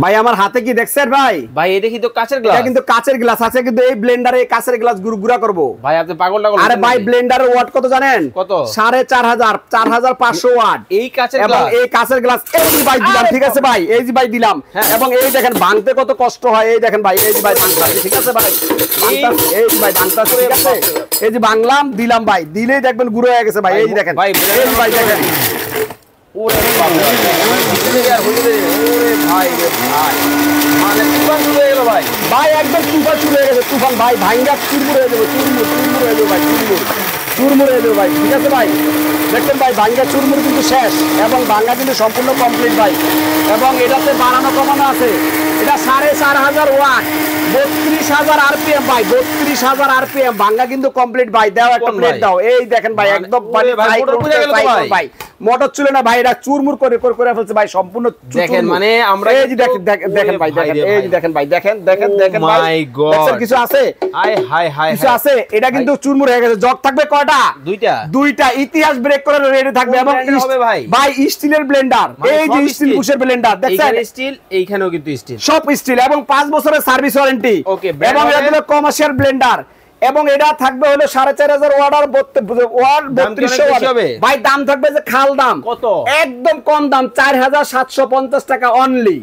ভাই আমার হাতে কি দেখছেন ভাই? ভাই এই দেখি তো কাচের গ্লাস। এটা কিন্তু কাচের গ্লাস আছে, কিন্তু এই ব্লেন্ডারে কাচের গ্লাস গুড়া করব। ভাই আপনি পাগল টাগল। আরে ভাই ব্লেন্ডারের ওয়াট কত জানেন? কত? 4500 4500 ওয়াট এই কাচের এবং গ্লাস। এই কাচের গ্লাস এই যে ভাই দিলাম, ঠিক আছে ভাই, এই যে ভাই দিলাম। এবং এই দেখেন ভাঙতে কত কষ্ট হয়, এই দেখেন ভাই, এই যে ভাই ভাঙতাছে, ঠিক আছে ভাই, ভাঙতাছে, এই যে ভাই ভাঙতাছে, ঠিক আছে, এই যে ভাঙলাম দিলাম ভাই, দিলেই দেখবেন গুঁড়ো হয়ে গেছে ভাই, এই যে দেখেন, এই যে ভাই দেখেন। ওরে বাবা আর হইবে। ওরে ভাই রে ভাই, মানে তুফান শুরু হয়ে গেল ভাই। ভাই একদম তুফান শুরু হয়ে গেছে, তুফান ভাই, ভাঙ্গা চুরমুর হয়ে যাবে, চুরমুর হয়ে যাবে ভাই, চুরমুর হয়ে যাবে ভাই, ঠিক আছে ভাই। দেখছেন ভাই ভাঙ্গা চুরমুর কিন্তু শেষ, এবং ভাঙ্গা কিন্তু সম্পূর্ণ কমপ্লিট ভাই। এবং এটাতে বাড়ানো কমানো আছে, এটা 4500 ওয়াট, 32000 আরপিএম ভাই, 32000 আরপিএম, ভাঙ্গা কিন্তু কমপ্লিট ভাই। দাও একটা প্লেট দাও, এই দেখেন ভাই একদম ভাই মোটর চলে না ভাই, এটা চুরমুর করে করে ফেলছে ভাই, সম্পূর্ণ দেখেন। মানে আমরা এই যে দেখেন ভাই, দেখেন এই যে দেখেন ভাই, দেখেন ভাই, দেখেন কিছু আছে, হাই কিছু আছে, এটা কিন্তু চুরমুর হয়ে গেছে। জগ থাকবে কয়টা? দুইটা, ইতিহাস ব্রেক করে রেডি থাকবে। এবং ভাই স্টিলের ব্লেন্ডার, এই যে স্টিল বুশের ব্লেন্ডার দেখছেন, স্টিল, এইখানেও কিন্তু স্টিল, সব স্টিল, এবং 5 বছরের সার্ভিস ওয়ারেন্টি। এবং এটা হলো কমার্শিয়াল ব্লেন্ডার, এবং এটা থাকবে হলো 4500 ওয়াট আর 3200 ওয়াট ভাই। দাম থাকবে যে খাল দাম, কত একদম কম দাম, 4750 টাকা অনলি।